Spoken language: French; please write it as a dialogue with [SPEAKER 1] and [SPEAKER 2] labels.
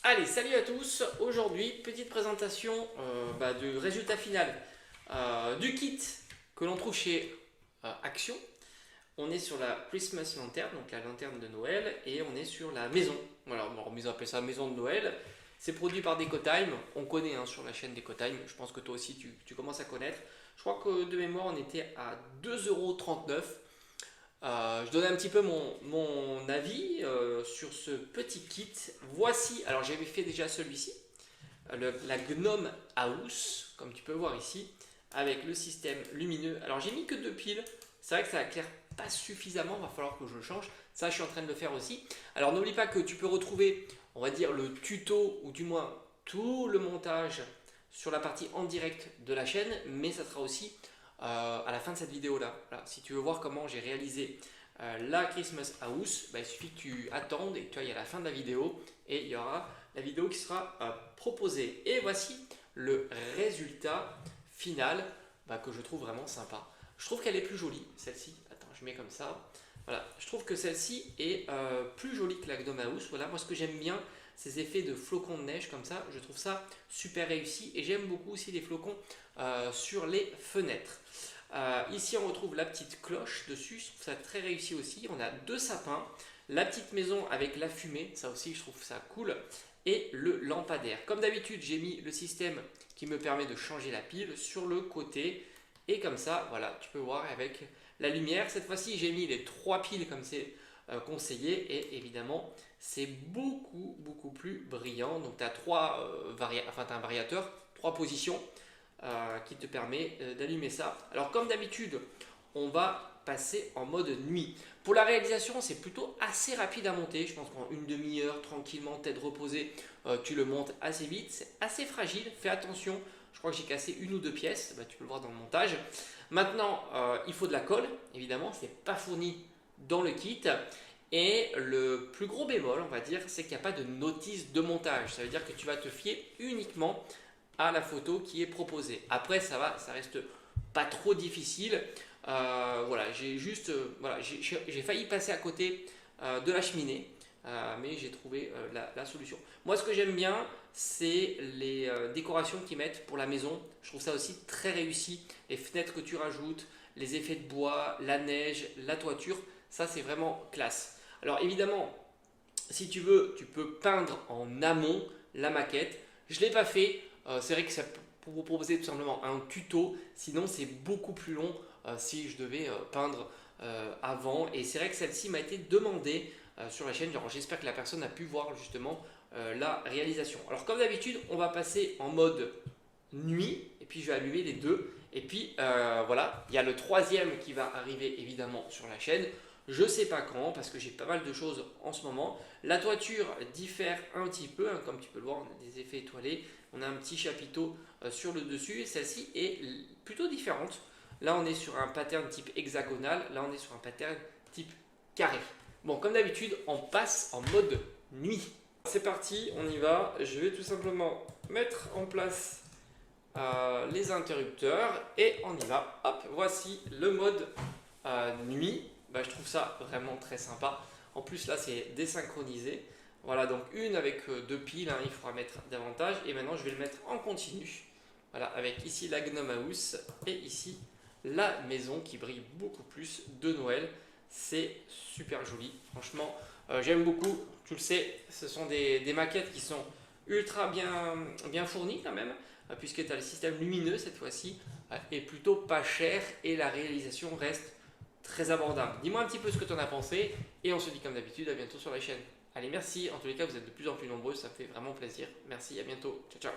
[SPEAKER 1] Allez, salut à tous. Aujourd'hui, petite présentation du résultat final du kit que l'on trouve chez Action. On est sur la Christmas Lantern, donc la lanterne de Noël, et on est sur la maison. Voilà, bon, ils appellent ça maison de Noël. C'est produit par Decotime. On connaît sur la chaîne Decotime. Je pense que toi aussi tu commences à connaître. Je crois que de mémoire, on était à 2,39 €. Je donnais un petit peu mon avis sur ce petit kit. Voici, alors j'avais fait déjà celui-ci, la Gnome House, comme tu peux voir ici, avec le système lumineux. Alors j'ai mis que 2 piles, c'est vrai que ça éclaire pas suffisamment, il va falloir que je le change. Ça, je suis en train de le faire aussi. Alors n'oublie pas que tu peux retrouver, on va dire, le tuto, ou du moins tout le montage sur la partie en direct de la chaîne, mais ça sera aussi à la fin de cette vidéo là. Voilà, si tu veux voir comment j'ai réalisé la Christmas House, il suffit que tu attendes et que tu ailles à la fin de la vidéo et il y aura la vidéo qui sera proposée. Et voici le résultat final que je trouve vraiment sympa. Je trouve qu'elle est plus jolie, celle-ci. Attends, je mets comme ça. Voilà, je trouve que celle-ci est plus jolie que la Gnome House. Voilà, moi ce que j'aime bien, ces effets de flocons de neige comme ça, je trouve ça super réussi et j'aime beaucoup aussi les flocons sur les fenêtres. Ici on retrouve la petite cloche dessus, je trouve ça très réussi aussi. On a 2 sapins, la petite maison avec la fumée, ça aussi je trouve ça cool, et le lampadaire. Comme d'habitude, j'ai mis le système qui me permet de changer la pile sur le côté et comme ça, voilà, tu peux voir avec la lumière. Cette fois-ci, j'ai mis les 3 piles comme c'est conseillé et évidemment, c'est beaucoup plus brillant. Donc tu as un variateur, 3 positions qui te permet d'allumer ça. Alors comme d'habitude, on va passer en mode nuit. Pour la réalisation, c'est plutôt assez rapide à monter. Je pense qu'en une demi-heure, tranquillement, tête reposée, tu le montes assez vite. C'est assez fragile, fais attention. Je crois que j'ai cassé 1 ou 2 pièces, tu peux le voir dans le montage. Maintenant, il faut de la colle, évidemment, c'est pas fourni dans le kit. Et le plus gros bémol, on va dire, c'est qu'il n'y a pas de notice de montage. Ça veut dire que tu vas te fier uniquement à la photo qui est proposée. Après, ça reste pas trop difficile. Voilà, j'ai failli passer à côté de la cheminée, mais j'ai trouvé la solution. Moi, ce que j'aime bien, c'est les décorations qu'ils mettent pour la maison. Je trouve ça aussi très réussi. Les fenêtres que tu rajoutes, les effets de bois, la neige, la toiture, ça c'est vraiment classe. Alors évidemment, si tu veux, tu peux peindre en amont la maquette. Je ne l'ai pas fait. C'est vrai que ça pour vous proposer tout simplement un tuto, sinon c'est beaucoup plus long si je devais peindre avant. Et c'est vrai que celle-ci m'a été demandée sur la chaîne. J'espère que la personne a pu voir justement la réalisation. Alors comme d'habitude, on va passer en mode nuit et puis je vais allumer les deux. Et puis voilà, il y a le troisième qui va arriver évidemment sur la chaîne. Je ne sais pas quand parce que j'ai pas mal de choses en ce moment. La toiture diffère un petit peu, comme tu peux le voir, on a des effets étoilés. On a un petit chapiteau sur le dessus et celle-ci est plutôt différente. Là, on est sur un pattern type hexagonal. Là, on est sur un pattern type carré. Bon, comme d'habitude, on passe en mode nuit. C'est parti, on y va. Je vais tout simplement mettre en place les interrupteurs et on y va. Hop, voici le mode nuit. Je trouve ça vraiment très sympa. En plus, là, c'est désynchronisé. Voilà, donc une avec 2 piles, il faudra mettre davantage. Et maintenant, je vais le mettre en continu. Voilà, avec ici la Gnome House et ici la maison qui brille beaucoup plus de Noël. C'est super joli. Franchement, j'aime beaucoup. Tu le sais, ce sont des maquettes qui sont ultra bien fournies quand même, puisque tu as le système lumineux cette fois-ci, est plutôt pas cher et la réalisation reste très abordable. Dis-moi un petit peu ce que tu en as pensé et on se dit comme d'habitude à bientôt sur la chaîne. Allez, merci. En tous les cas, vous êtes de plus en plus nombreux, ça me fait vraiment plaisir. Merci, à bientôt. Ciao, ciao.